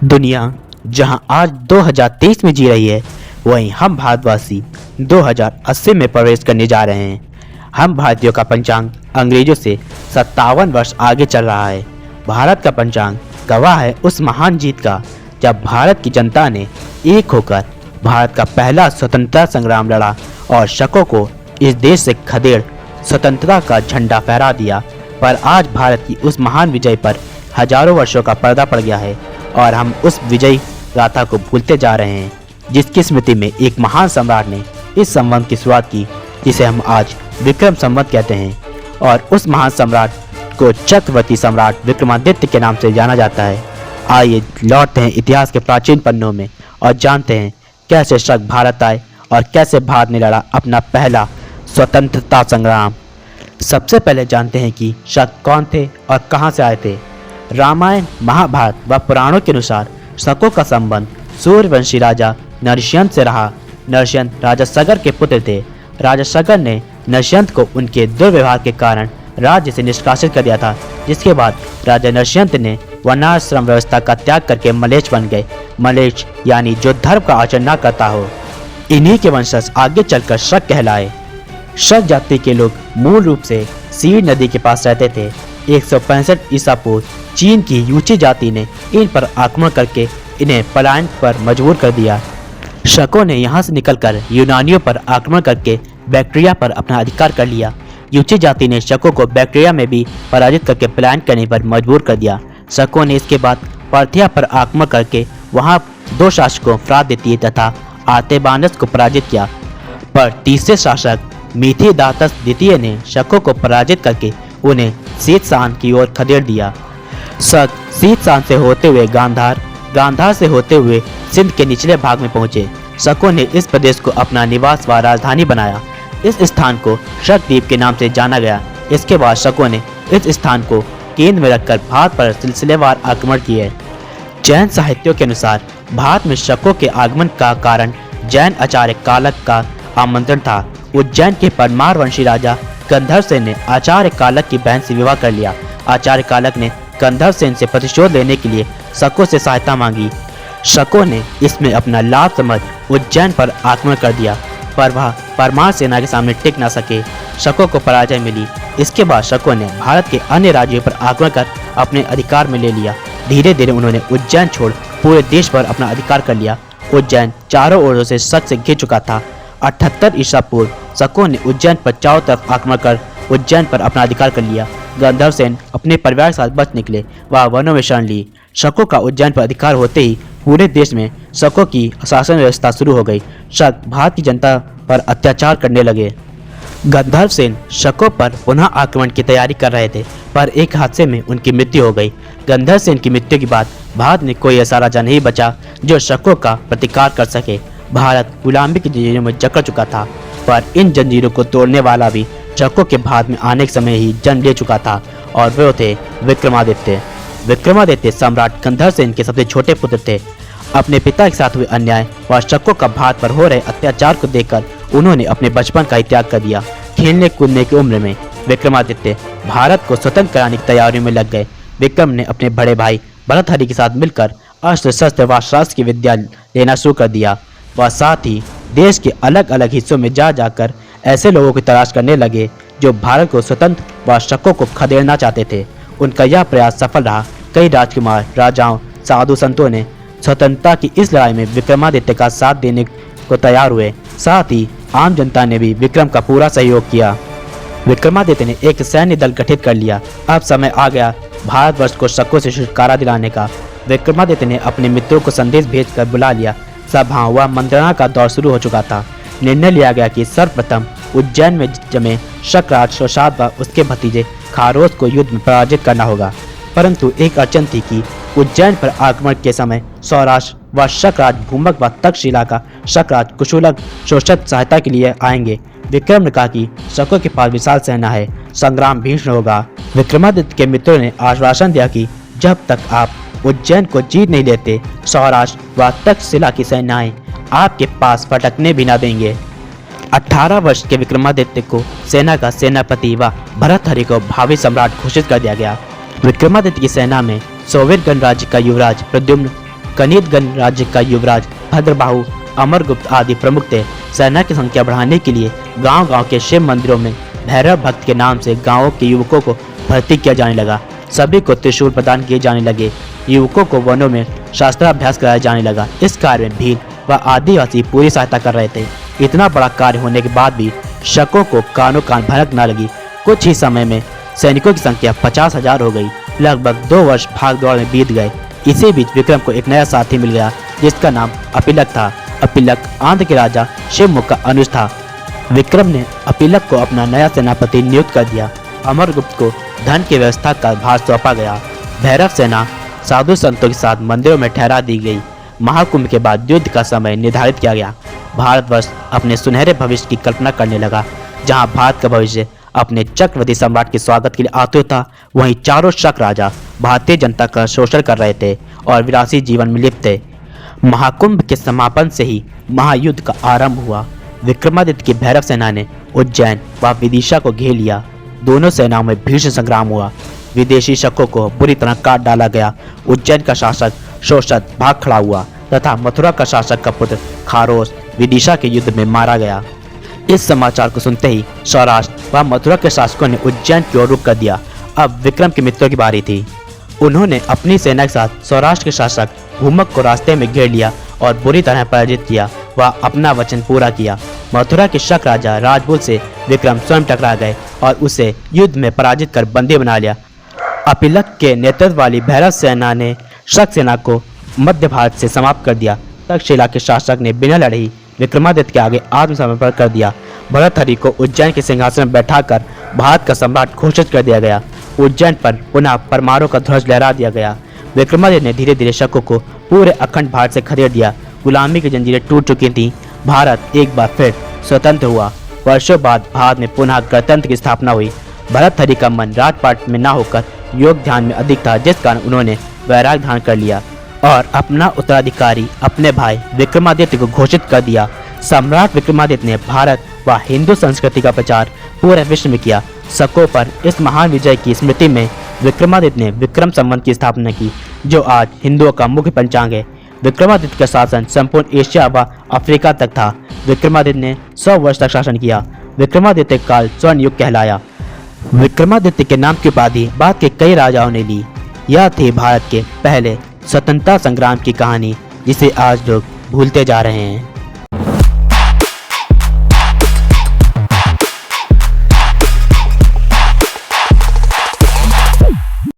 दुनिया जहां आज 2023 में जी रही है, वहीं हम भारतवासी 2080 में प्रवेश करने जा रहे हैं। हम भारतीयों का पंचांग अंग्रेजों से 57 वर्ष आगे चल रहा है। भारत का पंचांग गवाह है उस महान जीत का जब भारत की जनता ने एक होकर भारत का पहला स्वतंत्रता संग्राम लड़ा और शकों को इस देश से खदेड़ स्वतंत्रता का झंडा फहरा दिया। पर आज भारत की उस महान विजय पर हजारों वर्षों का पर्दा पड़ गया है और हम उस विजय गाथा को भूलते जा रहे हैं, जिसकी स्मृति में एक महान सम्राट ने इस संवत की शुरुआत की, जिसे हम आज विक्रम संवत कहते हैं। और उस महान सम्राट को चक्रवर्ती सम्राट विक्रमादित्य के नाम से जाना जाता है। आइए लौटते हैं इतिहास के प्राचीन पन्नों में और जानते हैं कैसे शक भारत आए और कैसे भारत ने लड़ा अपना पहला स्वतंत्रता संग्राम। सबसे पहले जानते हैं कि शक कौन थे और कहां से आए थे। रामायण, महाभारत व पुराणों के अनुसार शकों का संबंध सूर्यवंशी राजा नरसिंह से रहा। नरसिंह राजा सगर के पुत्र थे। राजा सगर ने नरसिंह को उनके दुर्व्यवहार के कारण राज्य से निष्कासित कर दिया था, जिसके बाद राजा नरसिंह ने वर्णाश्रम व्यवस्था का त्याग करके मलेच्छ बन गए। मलेच्छ यानी जो धर्म का आचरण न करता हो। इन्हीं के वंशज आगे चलकर शक कहलाए। शक जाति के लोग मूल रूप से सीर नदी के पास रहते थे। 165 ईसा पूर्व चीन की यूची जाति ने इन पर आक्रमण करके इन्हें पलायन पर मजबूर कर दिया। शकों ने यहाँ से निकलकर यूनानियों पर आक्रमण करके बैक्ट्रिया पर अपना अधिकार कर लिया। यूची जाति ने शकों को बैक्ट्रिया में भी पराजित करके पलायन करने पर मजबूर कर दिया। शकों ने इसके बाद पार्थिया पर आक्रमण करके वहाँ 2 शासकों फ्रादितीय तथा आर्तेबानस को पराजित किया। पर तीसरे शासक मिथिदातस द्वितीय ने शकों को पराजित करके उन्हें सीतसान की ओर खदेड़ दिया। शक सीतसान से होते हुए गांधार, गांधार से होते हुए सिंध के निचले भाग में पहुंचे। शकों ने इस प्रदेश को अपना निवास व राजधानी बनाया। इस स्थान को शकद्वीप के नाम से जाना गया। इसके बाद शकों ने इस स्थान को केंद्र में रखकर भारत पर सिलसिलेवार आक्रमण किए। जैन साहित्यों के अनुसार भारत में शकों के आगमन का कारण जैन आचार्य कालक का आमंत्रण था। उज्जैन के परमार वंशी राजा गंधर्व सेन ने आचार्य कालक की बहन से विवाह कर लिया। आचार्य कालक ने गंधर्व सेन से प्रतिशोध लेने के लिए शकों से सहायता मांगी। शकों ने इसमें अपना लाभ समझ उज्जैन पर आक्रमण कर दिया, पर वह परमार सेना के सामने टिक न सके। शकों को पराजय मिली। इसके बाद शकों ने भारत के अन्य राज्यों पर आक्रमण कर अपने अधिकार में ले लिया। धीरे धीरे उन्होंने उज्जैन छोड़ पूरे देश पर अपना अधिकार कर लिया। उज्जैन चारों ओरों से शक से घिर चुका था। 78 ईसा पूर्व शकों ने उज्जैन पर चारों तरफ आक्रमण कर उज्जैन पर अपना अधिकार कर लिया। गंधर्व सेन अपने परिवार के साथ बच निकले। वह वनों में शरण ली। शकों का उज्जैन पर अधिकार होते ही पूरे देश में शकों की शासन व्यवस्था शुरू हो गई। शक भारत की जनता पर अत्याचार करने लगे। गंधर्व सेन शकों पर पुनः आक्रमण की तैयारी कर रहे थे, पर एक हादसे में उनकी मृत्यु हो गई। गंधर्व सेन की मृत्यु के बाद भारत में कोई ऐसा राजा नहीं बचा जो शकों का प्रतिकार कर सके। भारत गुलामी की जंजीरों में जकड़ चुका था, पर इन जंजीरों को तोड़ने वाला भी शकों के भारत में आने के समय ही जन्म ले चुका था, और वे थे विक्रमादित्य। विक्रमादित्य सम्राट गंधर्व सेन के सबसे छोटे पुत्र थे। अपने पिता के साथ हुए अन्याय व शकों का भारत पर हो रहे अत्याचार को देखकर उन्होंने अपने बचपन का ही त्याग कर दिया। खेलने कूदने की उम्र में विक्रमादित्य भारत को स्वतंत्र कराने की तैयारियों में लग गए। विक्रम ने अपने बड़े भाई भरतहरि के साथ मिलकर अस्त्र शस्त्र व शास्त्र की विद्या लेना शुरू कर दिया। वह साथ ही देश के अलग अलग हिस्सों में जा जाकर ऐसे लोगों की तलाश करने लगे जो भारत को स्वतंत्र व शकों को खदेड़ना चाहते थे। उनका यह प्रयास सफल रहा। कई राजकुमार, राजाओं, साधु संतों ने स्वतंत्रता की इस लड़ाई में विक्रमादित्य का साथ देने को तैयार हुए। साथ ही आम जनता ने भी विक्रम का पूरा सहयोग किया। विक्रमादित्य ने एक सैन्य दल गठित कर लिया। अब समय आ गया भारतवर्ष को शकों से छुटकारा दिलाने का। विक्रमादित्य ने अपने मित्रों को संदेश भेजकर बुला लिया। सभा व मंत्रणा का दौर शुरू हो चुका था। निर्णय लिया गया कि सर्वप्रथम उज्जैन में जमे शकराज शोषाद व उसके भतीजे खारोश को युद्ध में पराजित करना होगा। परंतु एक अड़चन थी कि उज्जैन पर आक्रमण के समय सौराष्ट्र व शकराज भूमक व तक्षशिला का शकराज कुशुलक शोषक सहायता के लिए आएंगे। विक्रम ने कहा कि शकों के पास विशाल सेना है, संग्राम भीषण होगा। विक्रमादित्य के मित्रों ने आश्वासन दिया कि जब तक आप उज्जैन को जीत नहीं लेते, सौराष्ट्र व तक्षशिला की सेनाएं आपके पास फटकने भी न देंगे। 18 वर्ष के विक्रमादित्य को सेना का सेनापति व भरतहरि को भावी सम्राट घोषित कर दिया गया। विक्रमादित्य की सेना में सोवियत गणराज्य का युवराज प्रद्युम्न, कनिदगन राज्य का युवराज भद्रबाहु, अमरगुप्त आदि प्रमुख थे। सेना की संख्या बढ़ाने के लिए गांव-गांव के शिव मंदिरों में भैरव भक्त के नाम से गांवों के युवकों को भर्ती किया जाने लगा। सभी को त्रिशूल प्रदान किए जाने लगे। युवकों को वनों में शास्त्राभ्यास कराया जाने लगा। इस कार्य में भील व आदिवासी पूरी सहायता कर रहे थे। इतना बड़ा कार्य होने के बाद भी शकों को कानो कान भनक न लगी। कुछ ही समय में सैनिकों की संख्या 50,000 हो गई। लगभग 2 वर्ष भाग दौड़ में बीत गए। इसी बीच विक्रम को एक नया साथी मिल गया जिसका नाम अपिलक था। अपिलक आंध्र के राजा शिवमुख का अनुज था। विक्रम ने अपिलक को अपना नया सेनापति नियुक्त कर दिया। अमरगुप्त को धन की व्यवस्था का भार सौंपा गया। भैरव सेना साधु संतों के साथ मंदिरों में ठहरा दी गई। महाकुंभ के बाद युद्ध का समय निर्धारित किया गया। भारतवर्ष अपने सुनहरे भविष्य की कल्पना करने लगा। जहां भारत का भविष्य अपने चक्रवर्ती सम्राट के स्वागत के लिए आतुर था, वहीं चारों शक राजा भारतीय जनता का शोषण कर रहे थे और विलासी जीवन में लिप्त थे। महाकुंभ के समापन से ही महायुद्ध का आरंभ हुआ। विक्रमादित्य की भैरव सेना ने उज्जैन व विदिशा को घेर लिया। दोनों सेनाओं में भीषण संग्राम हुआ। विदेशी शकों को बुरी तरह काट डाला गया। उज्जैन का शासक शोषत भाग खड़ा हुआ तथा मथुरा का शासक का पुत्र खारोश विदिशा के युद्ध में मारा गया। इस समाचार को सुनते ही सौराष्ट्र व मथुरा के शासकों ने उज्जैन की ओर रुख कर दिया। अब विक्रम के मित्रों की बारी थी। उन्होंने अपनी सेना के साथ सौराष्ट्र के शासक भूमक को रास्ते में घेर लिया और बुरी तरह पराजित किया व अपना वचन पूरा किया। मथुरा के शक राजा राजबुल से विक्रम स्वयं टकरा गए और उसे युद्ध में पराजित कर बंदी बना लिया। अपिलक के नेतृत्व वाली भैरव सेना ने शक सेना को मध्य भारत से समाप्त कर दिया। तक्षशिला के शासक ने बिना लड़े ही विक्रमादित्य के आगे आत्मसमर्पण कर दिया। भरतहरि को उज्जैन के सिंहासन में बैठाकर भारत का सम्राट घोषित कर दिया गया। उज्जैन पर पुनः परमाणु का ध्वज लहरा दिया गया। विक्रमादित्य ने धीरे धीरे शकों को पूरे अखंड भारत से खदेड़ दिया। गुलामी की जंजीरें टूट चुकी थीं। भारत एक बार फिर स्वतंत्र हुआ। वर्षों बाद भारत में पुनः गणतंत्र की स्थापना हुई। भरतहरि का मन राजपाट में न होकर योग ध्यान में अधिक था, जिस कारण उन्होंने वैराग्य धारण कर लिया और अपना उत्तराधिकारी अपने भाई विक्रमादित्य को घोषित कर दिया। सम्राट विक्रमादित्य ने भारत व हिंदू संस्कृति का प्रचार पूरे विश्व में किया। शकों पर इस महान विजय की स्मृति में विक्रमादित्य ने विक्रम संवत की स्थापना की, जो आज हिंदुओं का मुख्य पंचांग है। विक्रमादित्य का शासन संपूर्ण एशिया व अफ्रीका तक था। विक्रमादित्य ने 100 वर्ष तक शासन किया। विक्रमादित्य काल स्वर्ण युग कहलाया। विक्रमादित्य के नाम की उपाधि बाद के कई राजाओं ने ली। यह थी भारत के पहले स्वतंत्रता संग्राम की कहानी, जिसे आज लोग भूलते जा रहे हैं।